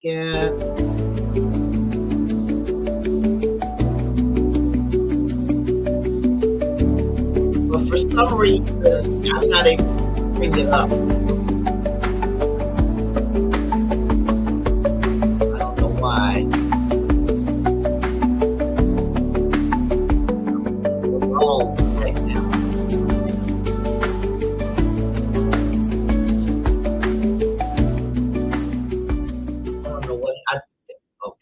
second. But for some reason, I'm not able to bring it up. I don't know why. I'm wrong right now. I don't know what I did. Okay.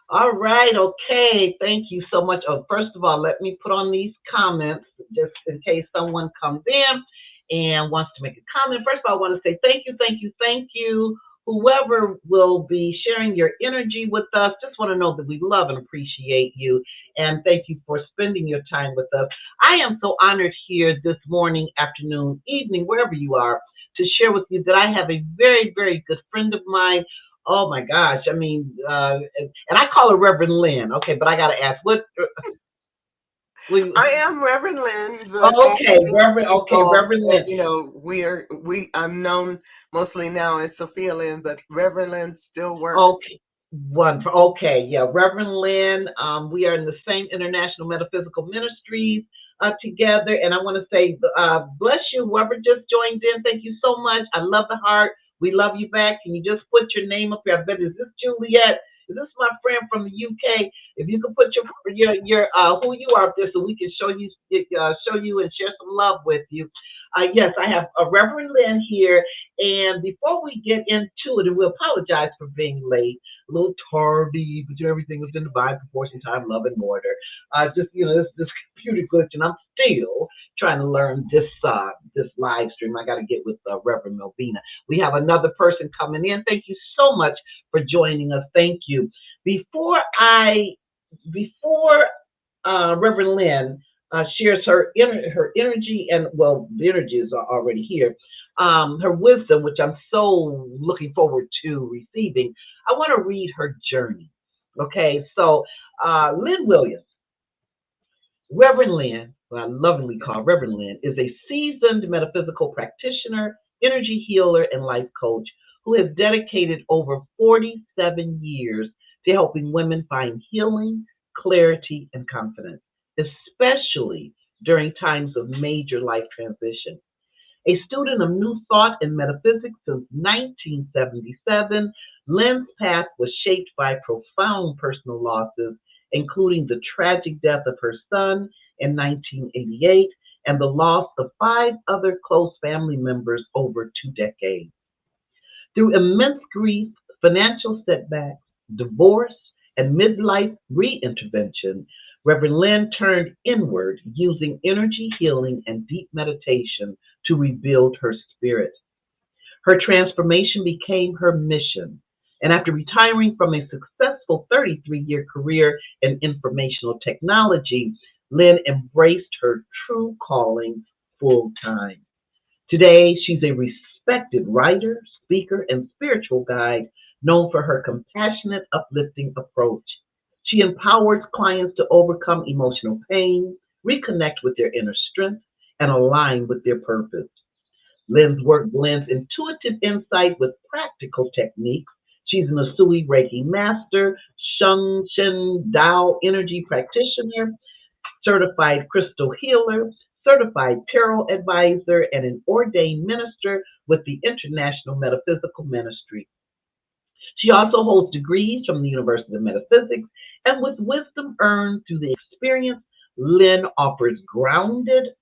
All right, okay. Thank you so much. Oh, first of all, let me put on these comments just in case someone comes in and wants to make a comment. First of all, I want to say thank you, thank you, thank you. Whoever will be sharing your energy with us, just want to know that we love and appreciate you. And thank you for spending your time with us. I am so honored here this morning, afternoon, evening, wherever you are, to share with you that I have a very, very good friend of mine. Oh my gosh. I mean, and I call her Reverend Lynn. Okay, but I got to ask, what? I am Reverend Lynn, but Okay, Reverend. Okay, people, Reverend Lynn. I'm known mostly now as Sofialyn, but Reverend Lynn still works. Okay, wonderful. Okay, yeah, Reverend Lynn. We are in the same International Metaphysical Ministries together, and I want to say, bless you, whoever just joined in. Thank you so much. I love the heart. We love you back. Can you just put your name up here? I bet, is this Juliet? Is this my friend from the UK? If you can put your who you are up there, so we can show you and share some love with you. Yes, I have a Reverend Lynn here, and before we get into it, and we apologize for being late, a little tardy, but everything was in divine proportion, time, love, and order. Just this computer glitch, and I'm still trying to learn this live stream. I got to get with Reverend Melvina. We have another person coming in. Thank you so much for joining us. Thank you. Before Reverend Lynn shares her energy, and well, the energy is already here. Her wisdom, which I'm so looking forward to receiving. I want to read her journey. Okay, so Lynn Williams, Reverend Lynn, who I lovingly call Reverend Lynn, is a seasoned metaphysical practitioner, energy healer, and life coach who has dedicated over 47 years to helping women find healing, clarity, and confidence, especially during times of major life transition. A student of New Thought and Metaphysics since 1977, Lynn's path was shaped by profound personal losses, including the tragic death of her son in 1988 and the loss of 5 other close family members over 2 decades. Through immense grief, financial setbacks, divorce, and midlife reintervention, Reverend Lynn turned inward using energy healing and deep meditation to rebuild her spirit. Her transformation became her mission. And after retiring from a successful 33-year career in informational technology, Lynn embraced her true calling full time. Today, she's a respected writer, speaker, and spiritual guide known for her compassionate, uplifting approach. She empowers clients to overcome emotional pain, reconnect with their inner strength, and align with their purpose. Lynn's work blends intuitive insight with practical techniques. She's an Usui Reiki master, Shung Shin Dao energy practitioner, certified crystal healer, certified tarot advisor, and an ordained minister with the International Metaphysical Ministry. She also holds degrees from the University of Metaphysics, and with wisdom earned through the experience, Lynn offers grounded,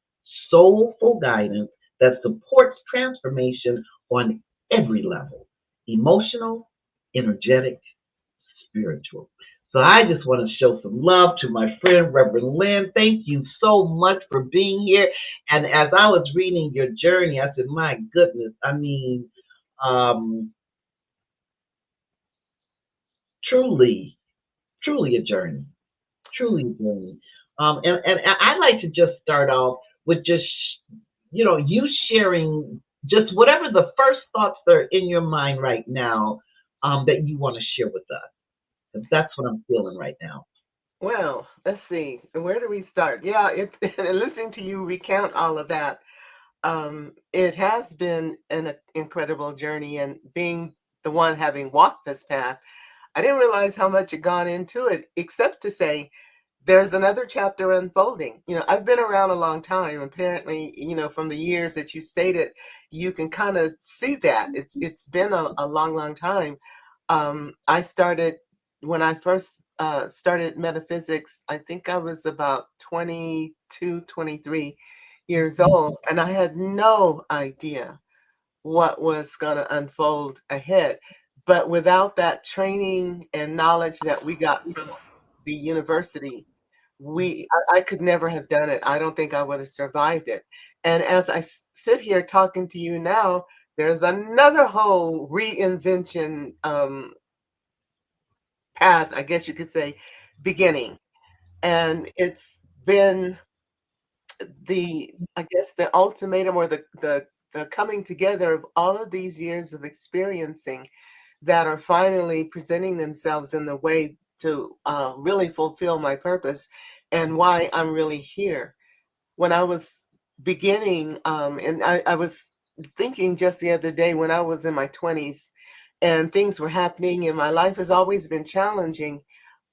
soulful guidance that supports transformation on every level: emotional, energetic, spiritual. So I just want to show some love to my friend Reverend Lynn. Thank you so much for being here. And as I was reading your journey, I said, my goodness, I mean, um, truly, truly a journey, truly a journey. And I'd like to just start off with just, you sharing just whatever the first thoughts that are in your mind right now that you want to share with us. 'Cause that's what I'm feeling right now. Well, let's see. Where do we start? Yeah, and listening to you recount all of that, it has been an incredible journey, and being the one having walked this path, I didn't realize how much had gone into it, except to say there's another chapter unfolding. I've been around a long time. Apparently, from the years that you stated, you can kind of see that it's been a long, long time. I started when I first started metaphysics. I think I was about 22, 23 years old, and I had no idea what was going to unfold ahead. But without that training and knowledge that we got from the university, I could never have done it. I don't think I would have survived it. And as I sit here talking to you now, there's another whole reinvention path, I guess you could say, beginning. And it's been I guess, the ultimatum, or the coming together of all of these years of experiencing that are finally presenting themselves in the way to really fulfill my purpose and why I'm really here. When I was beginning, and I was thinking just the other day, when I was in my 20s and things were happening, and my life has always been challenging,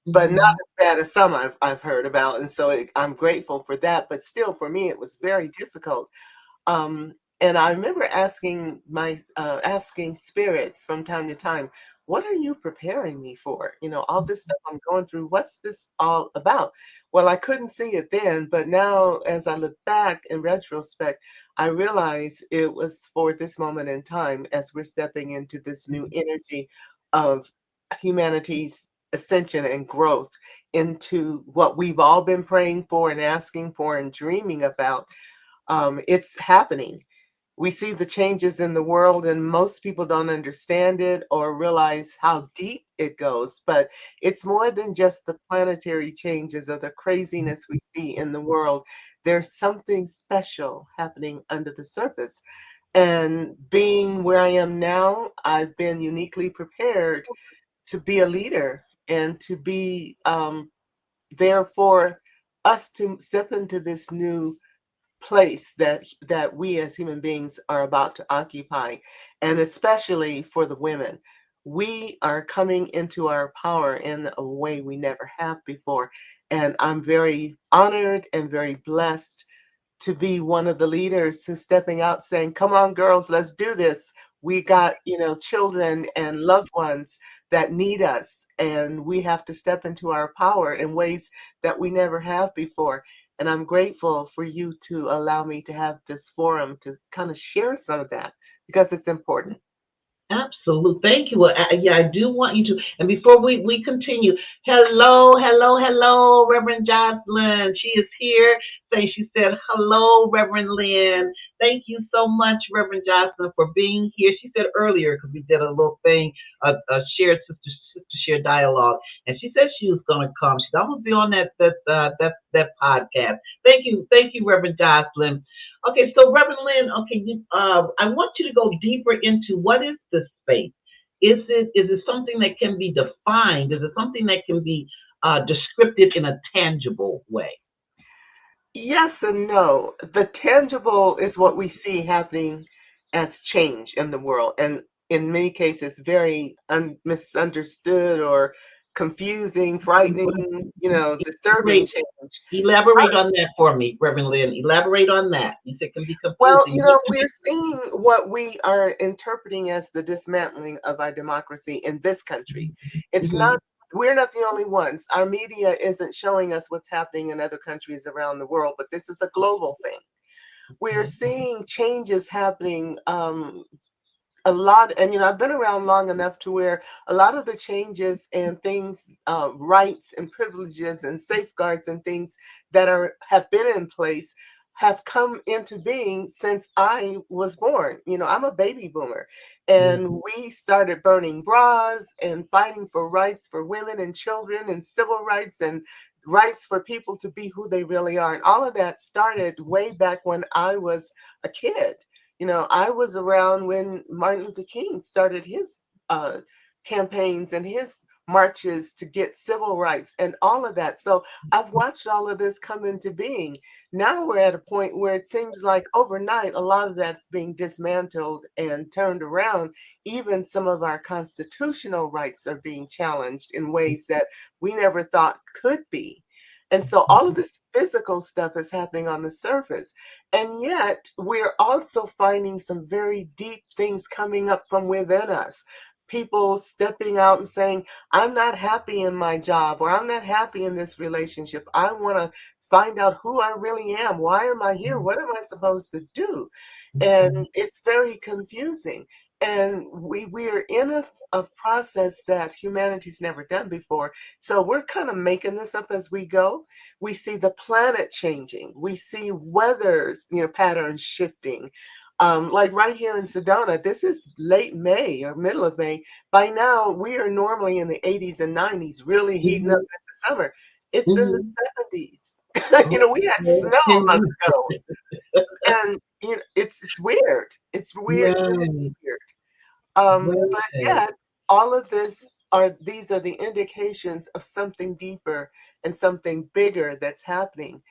but not Mm-hmm. as bad as some I've heard about, and so I'm grateful for that. But still, for me, it was very difficult. Um, and I remember asking Spirit from time to time, "What are you preparing me for? All this stuff I'm going through. What's this all about?" Well, I couldn't see it then, but now, as I look back in retrospect, I realize it was for this moment in time, as we're stepping into this new energy of humanity's ascension and growth into what we've all been praying for and asking for and dreaming about. It's happening. We see the changes in the world, and most people don't understand it or realize how deep it goes. But it's more than just the planetary changes or the craziness we see in the world. There's something special happening under the surface. And being where I am now, I've been uniquely prepared to be a leader and to be there for us to step into this new place that we as human beings are about to occupy, and especially for the women. We are coming into our power in a way we never have before, and I'm very honored and very blessed to be one of the leaders who's stepping out saying, "Come on, girls, let's do this. We got, children and loved ones that need us, and we have to step into our power in ways that we never have before." And I'm grateful for you to allow me to have this forum to kind of share some of that because it's important. Absolutely. Thank you. Well, yeah, I do want you to. And before we continue, hello, hello, hello, Reverend Jocelyn. She is here. Say she said, hello, Reverend Lynn. Thank you so much, Reverend Jocelyn, for being here. She said earlier, because we did a little thing, a shared sister share dialogue, and she said she was going to come. She said, I'm going to be on that podcast. Thank you, Reverend Jocelyn. Okay, so Reverend Lynn, okay, I want you to go deeper into what is this space? Is it something that can be defined? Is it something that can be described in a tangible way? Yes and no. The tangible is what we see happening as change in the world, and in many cases, very misunderstood or confusing, frightening, disturbing Elaborate, change. elaborate on that for me, Reverend Lynn. Elaborate on that. You said it can be Well, confusing. What can we're seeing what we are interpreting as the dismantling of our democracy in this country. It's be? not, we're not the only ones. Our media isn't showing us what's happening in other countries around the world, but this is a global thing. We're seeing changes happening a lot, and I've been around long enough to where a lot of the changes and things, rights and privileges and safeguards and things that have been in place have come into being since I was born. I'm a baby boomer, and Mhm. we started burning bras and fighting for rights for women and children and civil rights and rights for people to be who they really are, and all of that started way back when I was a kid. I was around when Martin Luther King started his campaigns and his marches to get civil rights and all of that. So I've watched all of this come into being. Now we're at a point where it seems like overnight a lot of that's being dismantled and turned around. Even some of our constitutional rights are being challenged in ways that we never thought could be. And so all of this physical stuff is happening on the surface. And yet we're also finding some very deep things coming up from within us. People stepping out and saying, I'm not happy in my job, or I'm not happy in this relationship. I want to find out who I really am. Why am I here? What am I supposed to do? And it's very confusing. And we are in a process that humanity's never done before. So we're kind of making this up as we go. We see the planet changing. We see weather's, patterns shifting. Like right here in Sedona, this is late May or middle of May. By now, we are normally in the 80s and 90s, really heating up Mhm, in the summer. It's in the mhm. 70s. We had snow a month Okay. ago, and it's weird. It's weird, really Right, weird. But right. yet, all of these are the indications of something deeper and something bigger that's happening.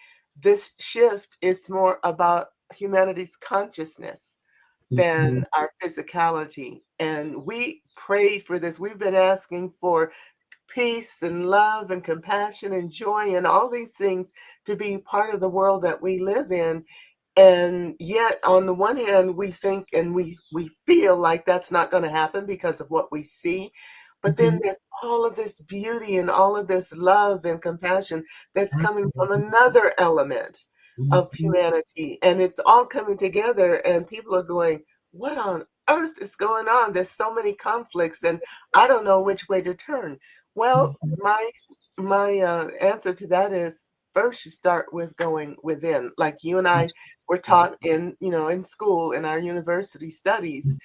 This shift is more about humanity's consciousness than Mhm, our physicality. And we pray for this. We've been asking for peace and love and compassion and joy and all these things to be part of the world that we live in. And yet, on the one hand, we think and we feel like that's not going to happen because of what we see. But then mhm. there's all of this beauty and all of this love and compassion that's coming from Absolutely. another element of Mhm, humanity. And it's all coming together, and people are going, what on earth is going on? There's so many conflicts, and I don't know which way to turn. Well, mhm, my answer to that is first you start with going within. Like you and I were mhm, taught in school in our university studies.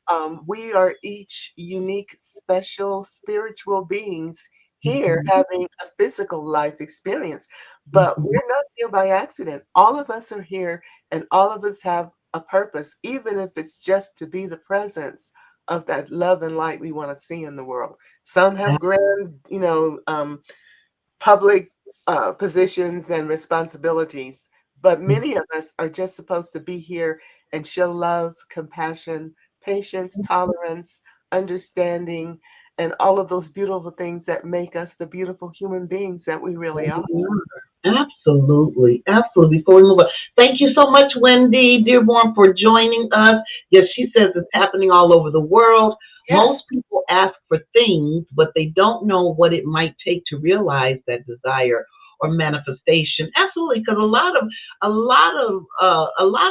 mhm, We are each unique, special spiritual beings here mhm, having a physical life experience, but mhm. we're not here by accident. All of us are here, and all of us have a purpose, even if it's just to be the presence of that love and light we want to see in the world. Some have grand, public positions and responsibilities, but many of us are just supposed to be here and show love, compassion, patience, tolerance, understanding, and all of those beautiful things that make us the beautiful human beings that we really are. Absolutely, absolutely. Before we move on, thank you so much, Wendy Dearborn, for joining us. Yes, she says it's happening all over the world. Yes, Most people ask for things, but they don't know what it might take to realize that desire or manifestation. Absolutely, because a lot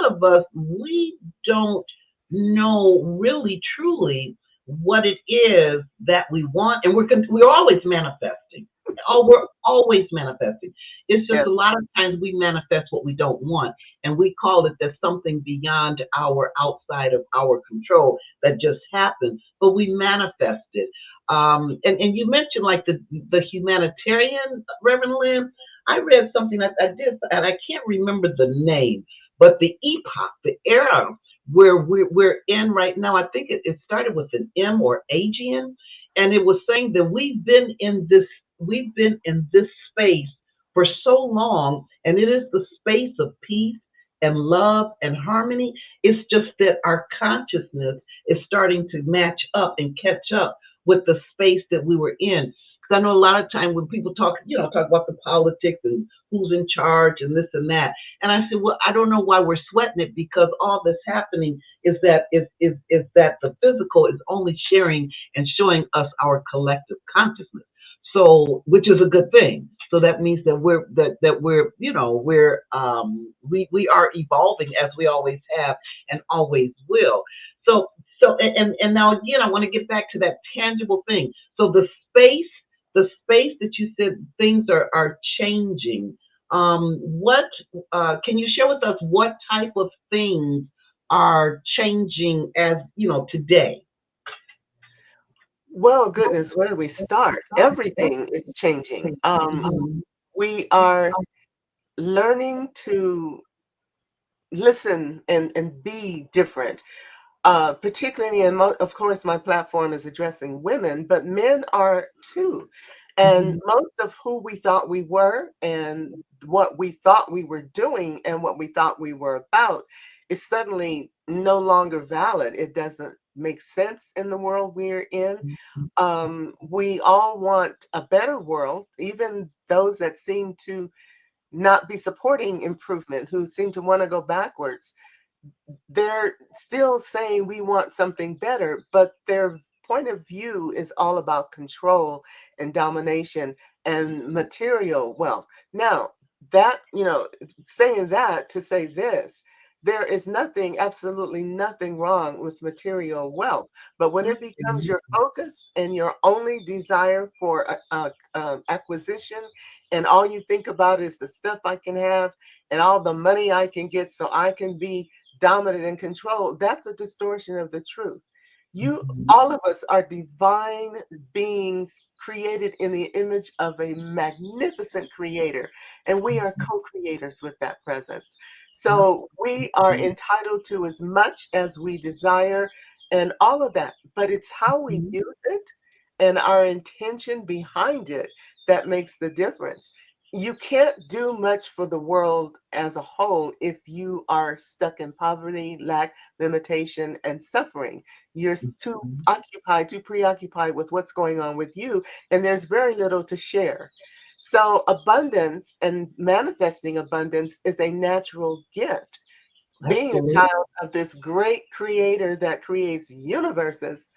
of us, we don't know really truly what it is that we want, and we're always manifesting. Oh, we're always manifesting. It's just yes, a lot of times we manifest what we don't want, and we call it there's something beyond our outside of our control that just happened, but we manifest it. And you mentioned like the humanitarian, Reverend Lynn. I read something that I did, and I can't remember the name, but the epoch, the era where we're in right now, I think it started with an M or Aegean, and it was saying that we've been in this space for so long, and it is the space of peace and love and harmony. It's just that our consciousness is starting to match up and catch up with the space that we were in. Because I know a lot of time when people talk about the politics and who's in charge and this and that. And I said, well, I don't know why we're sweating it, because all that's happening is that the physical is only sharing and showing us our collective consciousness. So, which is a good thing. So that means that we are evolving as we always have and always will. So and now again, I want to get back to that tangible thing. So the space that you said things are changing. What can you share with us? What type of things are changing as today? well, goodness, where do we start? Everything is changing. Mhm. We are learning to listen and be different. particularly, and of course, my platform is addressing women, but men are too. And Mhm. most of who we thought we were, and what we thought we were doing, and what we thought we were about, is suddenly no longer valid. It doesn't make sense in the world we're in. Mhm. We all want a better world, even those that seem to not be supporting improvement, who seem to want to go backwards. They're still saying we want something better, but their point of view is all about control and domination and material wealth. Now, that, saying that to say this, there is nothing, absolutely nothing wrong with material wealth. But when it becomes your Absolutely. focus and your only desire for acquisition, and all you think about is the stuff I can have and all the money I can get so I can be dominant and control, that's a distortion of the truth. You, Mhm. all of us are divine beings created in the image of a magnificent creator, and we are co-creators with that presence. So we are Absolutely. entitled to as much as we desire and all of that, but it's how we Mhm. use it and our intention behind it that makes the difference. You can't do much for the world as a whole if you are stuck in poverty, lack, limitation, and suffering. You're too Mhm. occupied, too preoccupied with what's going on with you, and there's very little to share. So, abundance and manifesting abundance is a natural gift. Being a Absolutely. child of this great creator that creates universes,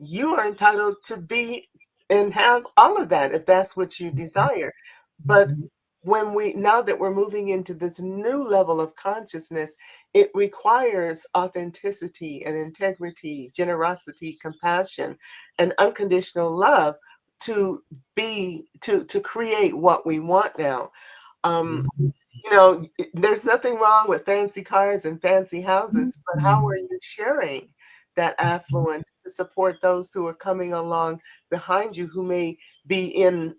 you are entitled to be and have all of that if that's what you desire. But Mhm. when we now that we're moving into this new level of consciousness, it requires authenticity and integrity, generosity, compassion, and unconditional love to to create what we want now. Um, Mhm. there's nothing wrong with fancy cars and fancy houses, but how are you sharing that affluence to support those who are coming along behind you who may be in,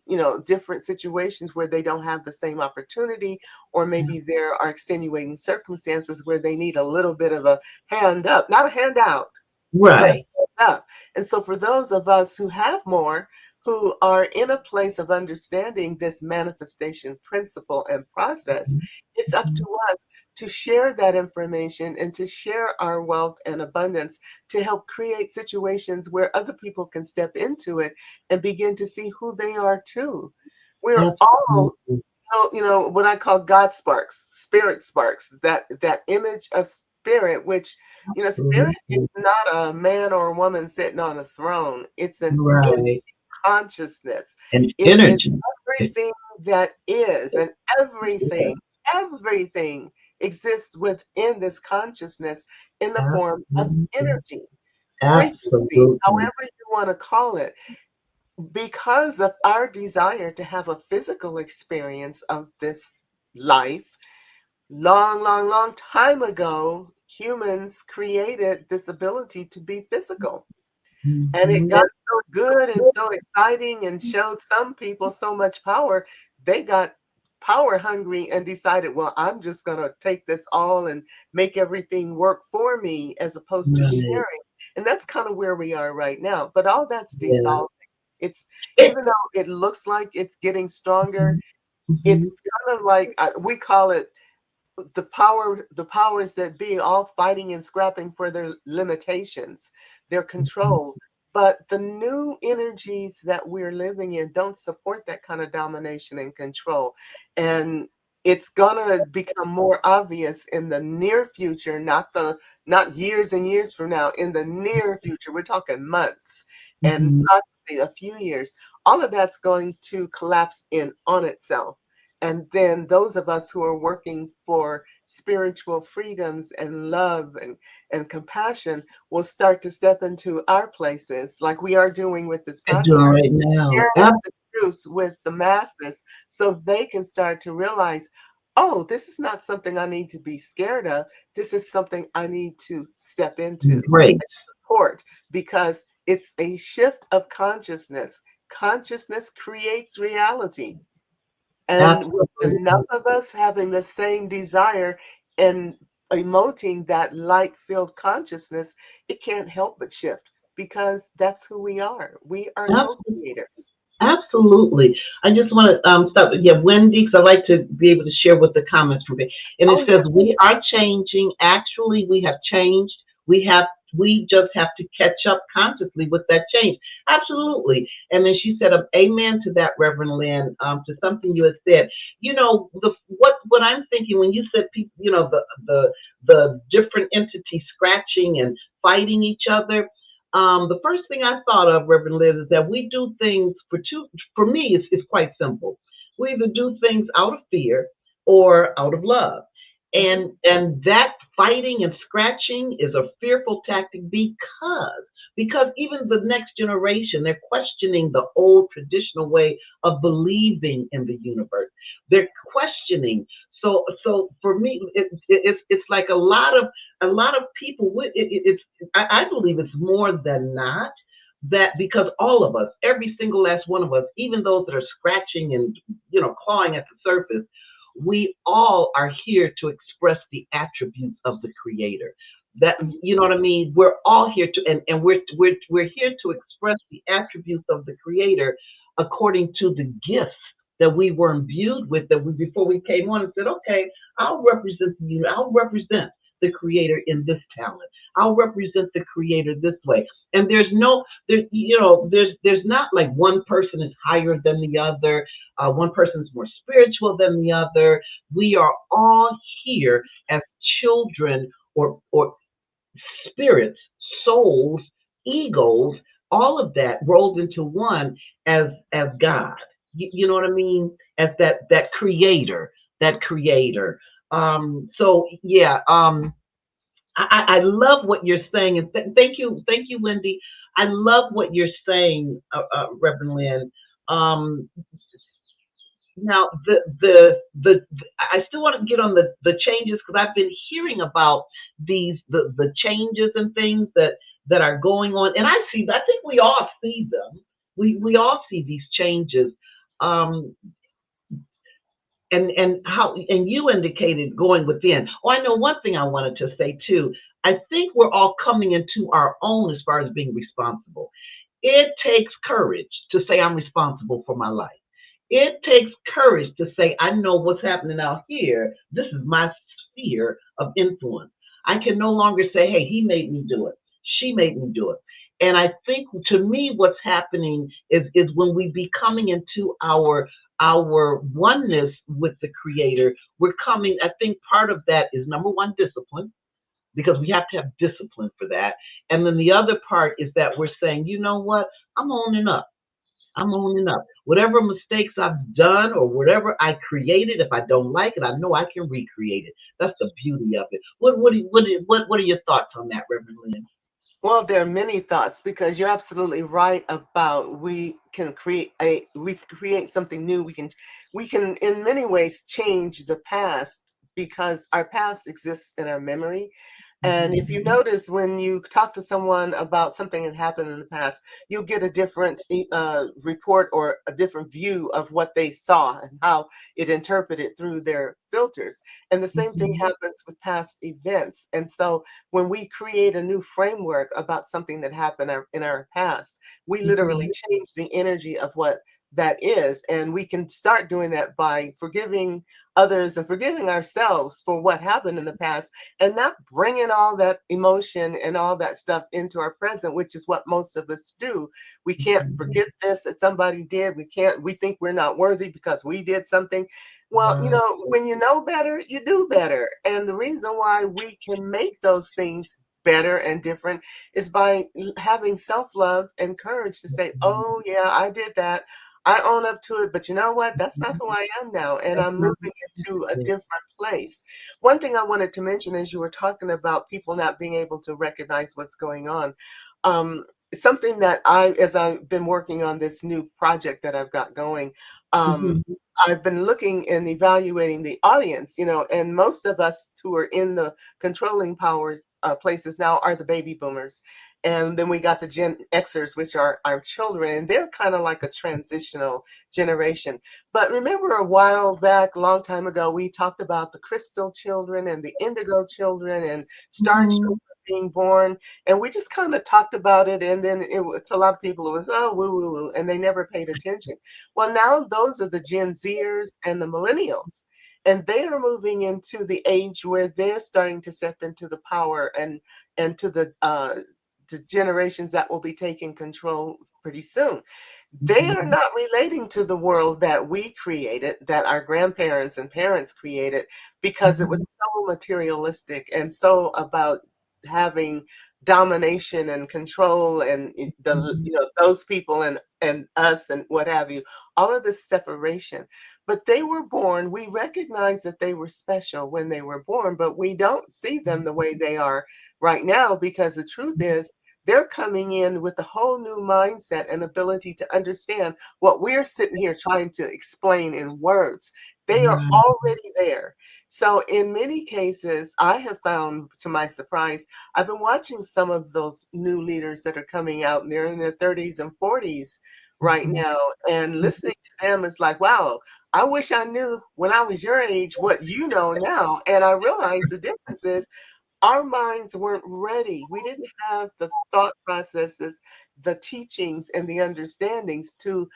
different situations where they don't have the same opportunity, or Yeah. maybe there are extenuating circumstances where they need a little bit of a hand up, not a handout, but Right. up. And so for those of us who have more, who are in a place of understanding this manifestation principle and process, Mhm. it's up to Mhm. us to share that information and to share our wealth and abundance to help create situations where other people can step into it and begin to see who they are too. We're all, Absolutely. what I call God sparks, spirit sparks, that image of spirit, which, spirit is Absolutely. not a man or a woman sitting on a throne. It's an Right. consciousness. And It is energy. everything that is, and everything exists within this consciousness in the form of Absolutely. energy, frequency, Absolutely. however you want to call it, because of our desire to have a physical experience of this life. Long, long, long time ago, humans created this ability to be physical. And it Mhm. got so good and so exciting and showed some people so much power, they got power hungry and decided, well, I'm just going to take this all and make everything work for me as opposed to Right. sharing. And that's kind of where we are right now. But all that's Yeah. dissolving. It's It, even though it looks like it's getting stronger, mhm. it's Mhm. kind of like we call it the powers that be all fighting and scrapping for their limitations, their control. But the new energies that we're living in don't support that kind of domination and control. And it's gonna become more obvious in the near future, not years and years from now, in the near future. We're talking months and Mhm. possibly a few years. All of that's going to collapse in on itself. And then those of us who are working for spiritual freedoms and love and compassion will start to step into our places like we are doing with this It's doing podcast, right now. sharing the truth with the masses so they can start to realize, oh, this is not something I need to be scared of. This is something I need to step into Great. and support because it's a shift of consciousness. Consciousness creates reality. And with enough Absolutely. of us having the same desire and emoting that light-filled consciousness, it can't help but shift because that's who we are. We are co-creators. Absolutely. I just want to stop. Yeah, Wendy, because I like to be able to share with the comments from it. And it Oh, yeah. says we are changing. Actually, we have changed. We have. We just have to catch up consciously with that change. Absolutely. And then she said, "Amen to that, Reverend Lynn." To something you had said. You know, what I'm thinking when you said people, you know, the different entities scratching and fighting each other. The first thing I thought of, Reverend Liz, is that we do things for two. For me, it's quite simple. We either do things out of fear or out of love, Mhm. and that fighting and scratching is a fearful tactic because even the next generation, they're questioning the old traditional way of believing in the universe. They're questioning. So for me, it's like a lot of people. I believe it's more than not that because all of us, every single last one of us, even those that are scratching and clawing at the surface, we all are here to express the attributes of the Creator. That you know what I mean? We're all here to, and we're here to express the attributes of the Creator according to the gifts that we were imbued with that we before we came on and said, okay, I'll represent the Creator in this talent. I'll represent the Creator this way. And there's not like one person is higher than the other, one person is more spiritual than the other. We are all here as children or spirits, souls, egos, all of that rolled into one as God. You know what I mean? As that creator, that creator. So yeah, I love what you're saying, and thank you, Wendy. I love what you're saying, Reverend Lynn. Um, Now, I still want to get on the changes because I've been hearing about the changes and things that are going on, and I think we all see them. We all see these changes, um, and how and you indicated going within. Oh, I know one thing I wanted to say too. I think we're all coming into our own as far as being responsible. It takes courage to say I'm responsible for my life. It takes courage to say, I know what's happening out here. This is my sphere of influence. I can no longer say, hey, he made me do it. She made me do it. And I think to me, what's happening is when we be coming into our oneness with the Creator, we're coming, I think part of that is number one, discipline, because we have to have discipline for that. And then the other part is that we're saying, you know what? I'm owning up. I'm owning up. Whatever mistakes I've done or whatever I created, if I don't like it, I know I can recreate it. That's the beauty of it. What are your thoughts on that, Reverend Lynn? Well, there are many thoughts because you're absolutely right about we can create something new. We can in many ways change the past because our past exists in our memory. And if Mhm. you notice when you talk to someone about something that happened in the past, you'll get a different report or a different view of what they saw and how it interpreted through their filters. And the same thing Mhm. happens with past events. And so when we create a new framework about something that happened in our past, we literally Mhm. change the energy of what that is. And we can start doing that by forgiving others and forgiving ourselves for what happened in the past and not bringing all that emotion and all that stuff into our present, which is what most of us do. We can't Mhm. forget this that somebody did. We think we're not worthy because we did something. Well, Wow. when you know better, you do better. And the reason why we can make those things better and different is by having self-love and courage to say, oh, yeah, I did that. I own up to it, but you know what? That's not who I am now. And That's I'm not moving into a different place. One thing I wanted to mention as you were talking about people not being able to recognize what's going on, um, something that as I've been working on this new project that I've got going, um, Mhm. I've been looking and evaluating the audience, and most of us who are in the controlling powers places now are the baby boomers. And then we got the Gen Xers, which are our children, and they're kind of like a transitional generation. But remember a while back, a long time ago, we talked about the crystal children and the indigo children and star children Mhm. being born. And we just kind of talked about it. And then to a lot of people, it was, oh, woo, woo, woo. And they never paid attention. Well, now those are the Gen Zers and the millennials. And they are moving into the age where they're starting to step into the power and to the generations that will be taking control pretty soon. They are Mhm. not relating to the world that we created, that our grandparents and parents created, because it Mhm. was so materialistic and so about having domination and control and the Mhm. those people and us and what have you, all of this separation. But they were born, we recognize that they were special when they were born, but we don't see them the way they are right now, because the truth is they're coming in with a whole new mindset and ability to understand what we're sitting here trying to explain in words. They are Right. already there. So, in many cases, I have found, to my surprise, I've been watching some of those new leaders that are coming out, and they're in their 30s and 40s right Mhm. now. And listening to them is like, wow, I wish I knew when I was your age what you know now. And I realize the difference is our minds weren't ready. We didn't have the thought processes, the teachings, and the understandings to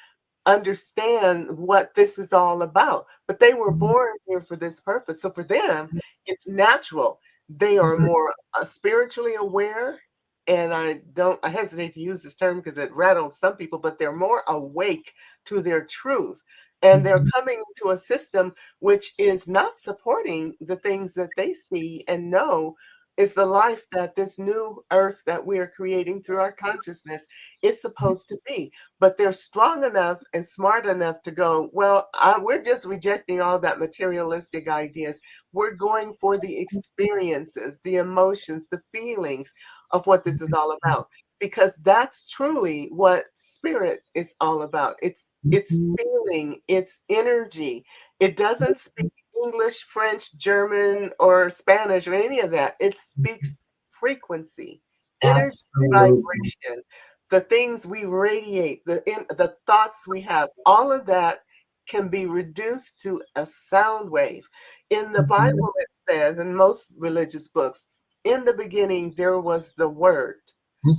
understand what this is all about. But they were Mhm. born here for this purpose. So for them, it's natural. They are Right. more spiritually aware. And I hesitate to use this term because it rattles some people, but they're more awake to their truth. And they're Mhm. coming into a system which is not supporting the things that they see and know is the life that this new earth that we are creating through our consciousness is supposed to be. But they're strong enough and smart enough to go, well, we're just rejecting all that materialistic ideas. We're going for the experiences, the emotions, the feelings of what this is all about. Because that's truly what spirit is all about. It's Mhm. feeling, it's energy. It doesn't speak English, French, German, or Spanish, or any of that. It speaks frequency, energy, Absolutely. vibration, the things we radiate, the thoughts we have, all of that can be reduced to a sound wave. In the Mhm. Bible, it says, in most religious books, in the beginning there was the Word,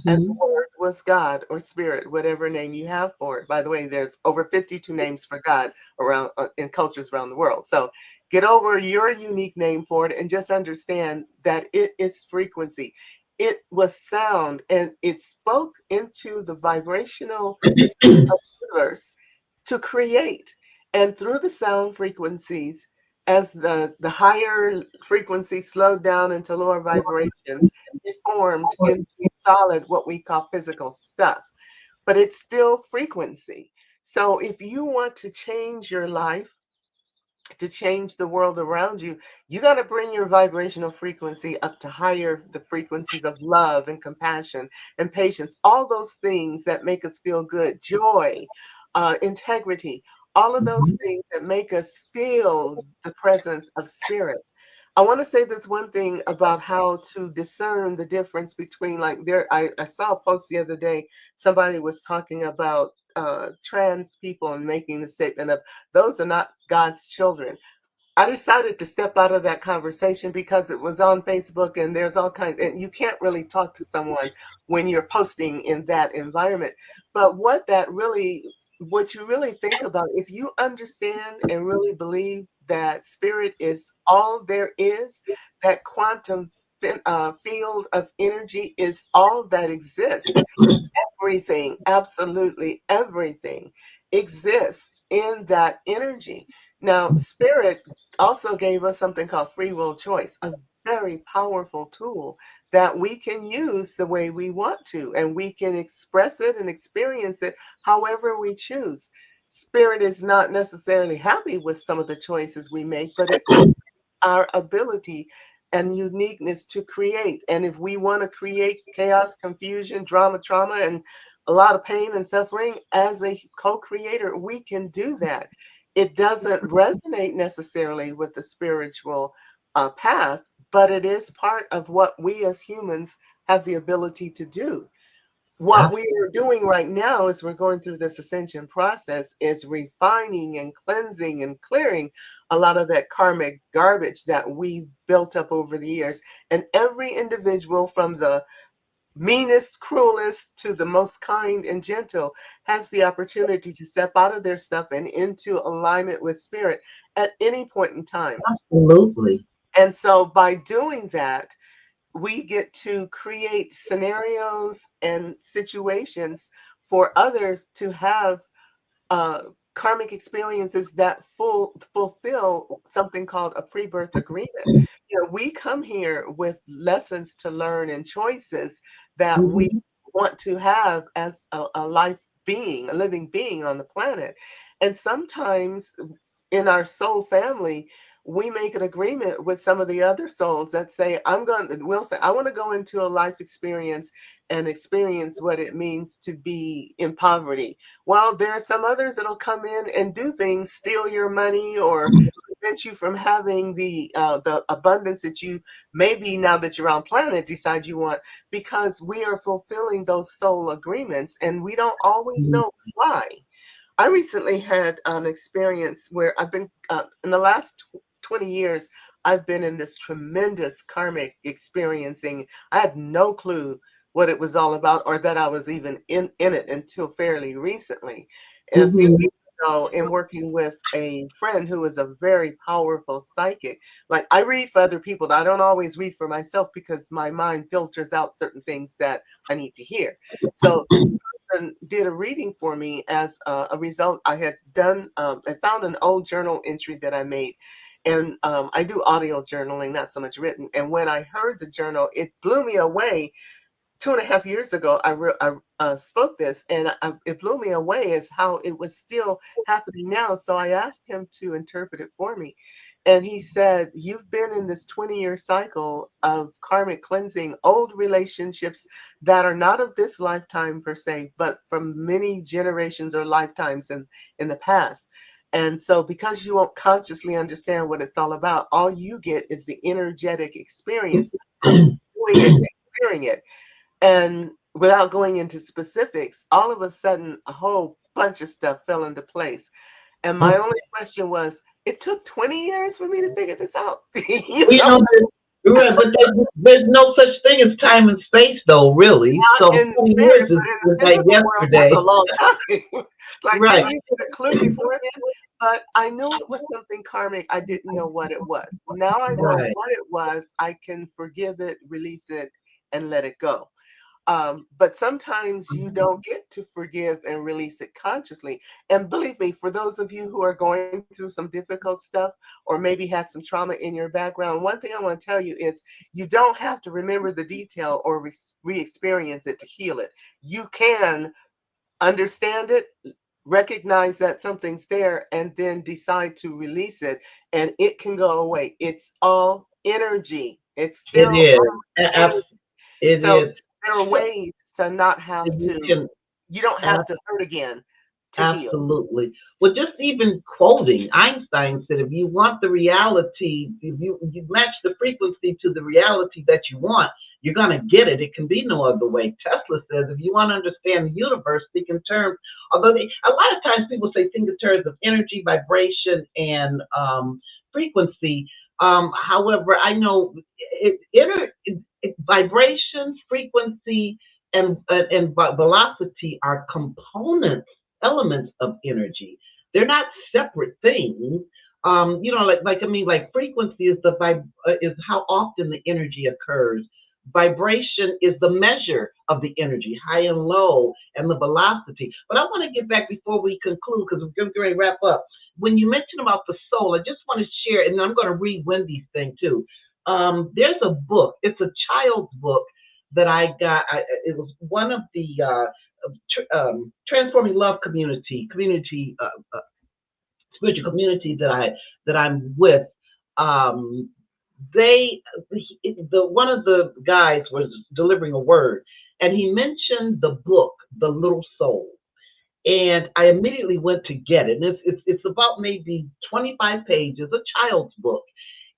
and the Mhm. Word was God or Spirit, whatever name you have for it. By the way, there's over 52 names for God around in cultures around the world. So get over your unique name for it and just understand that it is frequency. It was sound and it spoke into the vibrational state of the universe to create. And through the sound frequencies, as the higher frequency slowed down into lower vibrations, it formed into solid, what we call physical stuff. But it's still frequency. So if you want to change your life, to change the world around you, you got to bring your vibrational frequency up to higher the frequencies of love and compassion and patience, all those things that make us feel good, joy, integrity, all of those Mhm. things that make us feel the presence of spirit. I want to say this one thing about how to discern the difference between, like, I saw a post the other day, somebody was talking about trans people and making the statement of those are not God's children. I decided to step out of that conversation because it was on Facebook and there's all kinds, and you can't really talk to someone when you're posting in that environment. But what you really think about, if you understand and really believe that spirit is all there is, that quantum field of energy is all that exists, everything, absolutely everything exists in that energy. Now, spirit also gave us something called free will choice, a very powerful tool that we can use the way we want to, and we can express it and experience it however we choose. Spirit is not necessarily happy with some of the choices we make, but it respects our ability and uniqueness to create. And if we want to create chaos, confusion, drama, trauma, and a lot of pain and suffering as a co creator, we can do that. It doesn't resonate necessarily with the spiritual path, but it is part of what we as humans have the ability to do. what we are doing right now as we're going through this ascension process is refining and cleansing and clearing a lot of that karmic garbage that we built up over the years. And every individual, from the meanest, cruelest to the most kind and gentle, has the opportunity to step out of their stuff and into alignment with spirit at any point in time. Absolutely. And so by doing that, we get to create scenarios and situations for others to have uh, karmic experiences that fulfill something called a pre-birth agreement. You know, we come here with lessons to learn and choices that we Hmm. want to have as a life being, a living being on the planet. And sometimes in our soul family, we make an agreement with some of the other souls that say, we'll say, I want to go into a life experience and experience what it means to be in poverty. Well, there are some others that'll come in and do things, steal your money, or prevent you from having the abundance that you maybe, now that you're on planet, decide you want, because we are fulfilling those soul agreements and we don't always know why. I recently had an experience where I've been, in the last 20 years, I've been in this tremendous karmic experiencing. I had no clue what it was all about or that I was even in it until fairly recently. And a few Hmm. weeks ago, in working with a friend who is a very powerful psychic, like I read for other people, I don't always read for myself because my mind filters out certain things that I need to hear. So and did a reading for me as a result. I had done, I found an old journal entry that I made. And I do audio journaling, not so much written. And when I heard the journal, it blew me away. 2.5 years ago, I spoke this, and it blew me away as how it was still happening now. So I asked him to interpret it for me. And he said, you've been in this 20-year cycle of karmic cleansing old relationships that are not of this lifetime per se, but from many generations or lifetimes in the past. And so because you won't consciously understand what it's all about, all you get is the energetic experience of doing it and hearing it. And without going into specifics, all of a sudden, a whole bunch of stuff fell into place. And my only question was, it took 20 years for me to figure this out. You You know, know, right, but there's no such thing as time and space, though, really. not So in the 20 years spirit, but in is the like physical world, that's a yesterday. long time. Like, Right, didn't you get a clue beforehand? But I knew it was something karmic. I didn't know what it was. Now I know right. what it was. I can forgive it, release it, and let it go. But sometimes you don't get to forgive and release it consciously. And believe me, for those of you who are going through some difficult stuff or maybe had some trauma in your background, one thing I want to tell you is you don't have to remember the detail or re-experience it to heal it. You can understand it, recognize that something's there, and then decide to release it, and it can go away. It's all energy. It's It still is. all energy. It So is. there are ways to not have You to, can. you don't have to hurt again to heal. Absolutely. Well, just even quoting Einstein said, if you want the reality, if you match the frequency to the reality that you want, you're going to get it. It can be no other way. Tesla says, if you want to understand the universe, think in terms, although a lot of times people say think in terms of energy, vibration, and frequency. However, I know vibration, frequency, and velocity are components, elements of energy. They're not separate things. Like I mean, like frequency is is how often the energy occurs. Vibration is the measure of the energy, high and low, and the velocity. But I want to get back before we conclude because we're going to wrap up. When you mentioned about the soul, I just want to share, and I'm going to read Wendy's thing too. There's a book. It's a child's book that I got. It was one of the transforming love community spiritual community that I'm with. Um, they the one of the guys was delivering a word, and he mentioned the book, The Little Soul. And I immediately went to get it. And it's about maybe 25 pages, a child's book.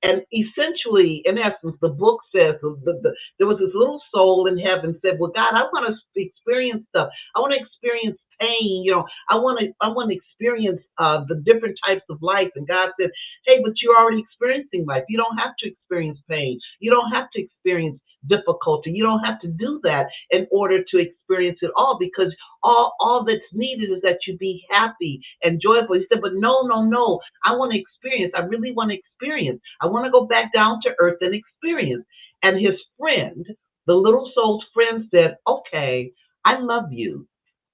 And essentially, in essence, the book says there was this little soul in heaven said, "Well, God, I want to experience stuff. I want to experience pain. I want to experience the different types of life." And God said, "Hey, but you're already experiencing life. You don't have to experience pain. You don't have to experience difficulty. You don't have to do that in order to experience it all, because all that's needed is that you be happy and joyful." He said, "But no, no, no. I want to experience. I really want to experience. I want to go back down to earth and experience." And his friend, the little soul's friend, said, "Okay, I love you.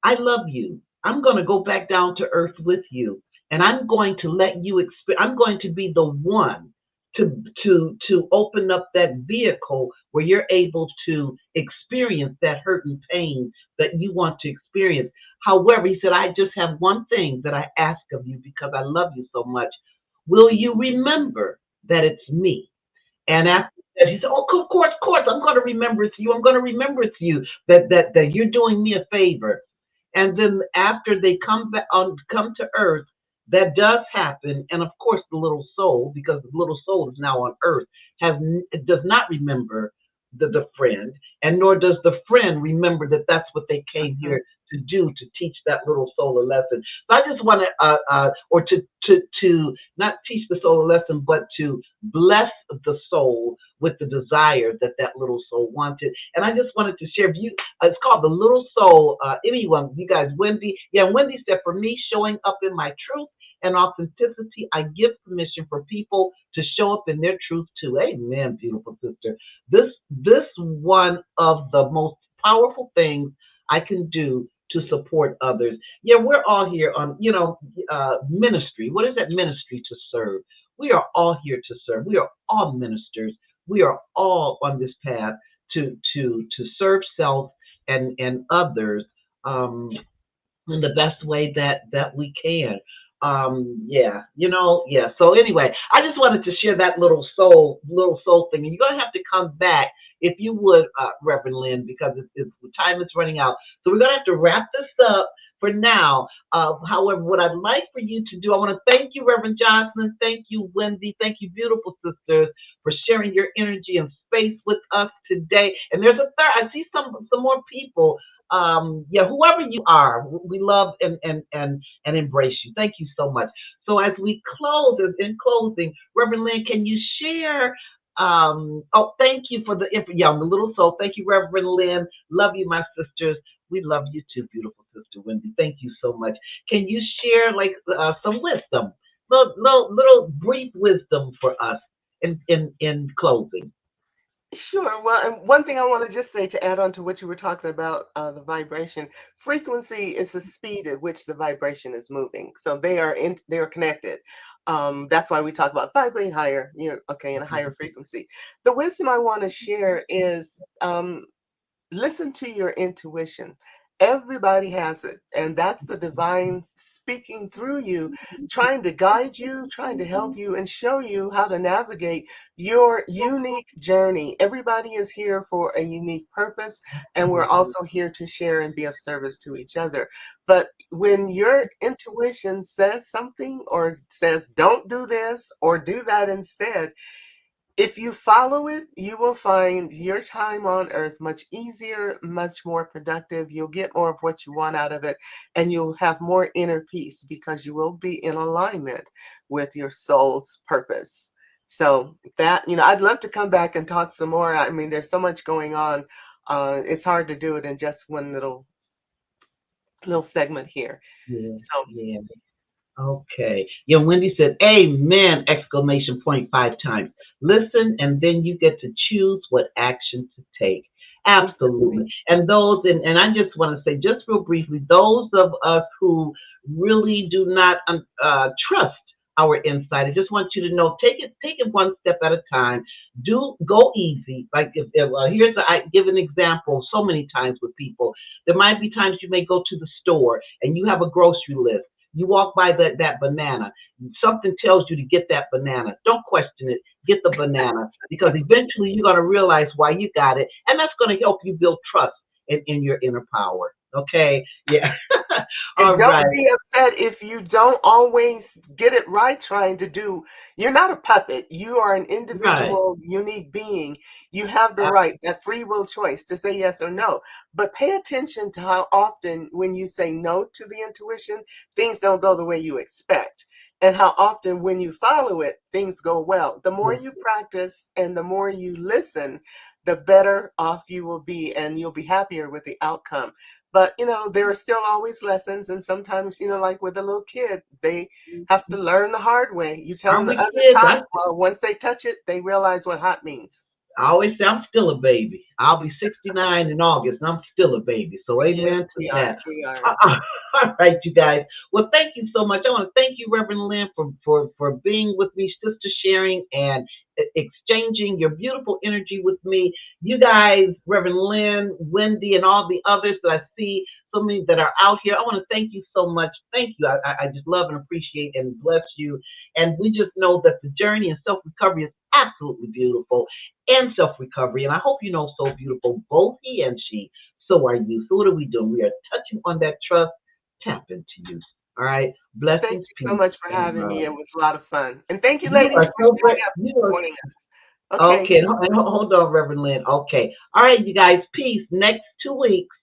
I love you. I'm going to go back down to earth with you, and I'm going to let you I'm going to be the one to open up that vehicle where you're able to experience that hurt and pain that you want to experience. However," he said, "I just have one thing that I ask of you because I love you so much. Will you remember that it's me?" And after that, he said, "Oh, of course, I'm going to remember it's you. I'm going to remember it's you, that you're doing me a favor." And then after they come to earth, that does happen. And of course, the little soul, because the little soul is now on earth, does not remember the friend, and nor does the friend remember that that's what they came Mhm. here to do, to teach that little soul a lesson. So I just want to, or to not teach the soul a lesson, but to bless the soul with the desire that that little soul wanted. And I just wanted to share. You, it's called the little soul. Anyone, you guys, Wendy, yeah, Wendy said, "For me, showing up in my truth and authenticity, I give permission for people to show up in their truth too." Amen, beautiful sister. This one of the most powerful things I can do to support others. Yeah, we're all here on, ministry. What is that ministry? To serve. We are all here to serve. We are all ministers. We are all on this path to serve self and others. Um, in the best way that we can. Yeah, yeah. So anyway, I just wanted to share that little soul thing. And you're gonna have to come back if you would, Reverend Lynn, because the time is running out. So we're gonna have to wrap this up for now. However, what I'd like for you to do, I want to thank you, Reverend Johnson. Thank you, Wendy. Thank you, beautiful sisters, for sharing your energy and space with us today. And there's a third. I see some more people. Yeah, whoever you are, we love and embrace you. Thank you so much. So as we close, in closing, Reverend Lynn, can you share? Oh, thank you for yeah, the little soul. Thank you, Reverend Lynn. Love you, my sisters. We love you too, beautiful sister Wendy. Thank you so much. Can you share like some wisdom, little brief wisdom for us in closing? Sure. Well, and one thing I want to just say to add on to what you were talking about, the vibration frequency is the speed at which the vibration is moving. So they are connected. That's why we talk about vibrating higher, okay, in a higher frequency. The wisdom I want to share is listen to your intuition. Everybody has it, and that's the divine speaking through you, trying to guide you, trying to help you, and show you how to navigate your unique journey. Everybody is here for a unique purpose, and we're also here to share and be of service to each other. But when your intuition says something or says, don't do this or do that instead, if you follow it, you will find your time on earth much easier, much more productive. You'll get more of what you want out of it, and you'll have more inner peace because you will be in alignment with your soul's purpose. So that, I'd love to come back and talk some more. I mean, there's so much going on. It's hard to do it in just one little segment here. Yeah, So yeah. Okay. Yeah, Wendy said, "Amen!" Exclamation point 5 times. Listen, and then you get to choose what action to take. exactly. Absolutely. And and I just want to say, just real briefly, those of us who really do not trust our insight, I just want you to know, take it one step at a time. Go easy. Like if I give an example. So many times with people, there might be times you may go to the store and you have a grocery list. You walk by that banana. Something tells you to get that banana. Don't question it. Get the banana, because eventually you're going to realize why you got it, and that's going to help you build trust in your inner power. Okay. Yeah. And All don't right. be upset if you don't always get it right trying to do. You're not a puppet. You are an Right. individual, unique being. You have the Uh, right, that free will choice to say yes or no. But pay attention to how often when you say no to the intuition, things don't go the way you expect. And how often when you follow it, things go well. The more you practice and the more you listen, the better off you will be and you'll be happier with the outcome. But, there are still always lessons, and sometimes, like with a little kid, they have to learn the hard way. You tell them aren't the we oven's kids? hot, well, once they touch it, they realize what hot means. I always say I'm still a baby. I'll be 69 in August, and I'm still a baby. So Yes, amen to we that. are. We are. All right, you guys. Well, thank you so much. I want to thank you, Reverend Lynn, for being with me, sister sharing and exchanging your beautiful energy with me. You guys, Reverend Lynn, Wendy, and all the others that I see, so many that are out here. I want to thank you so much. Thank you. I just love and appreciate and bless you. And we just know that the journey and self recovery is absolutely beautiful and self recovery. And I hope you know so beautiful, both he and she. So are you. So what are we doing? We are touching on that trust. Tap into you. All right. Thank Blessings, you so peace, much for and having me. love. It was a lot of fun. And thank you, You ladies, are for so showing great. up and You are supporting us. Okay. okay. Hold on, Reverend Lynn. Okay. All right, you guys. Peace. Next 2 weeks.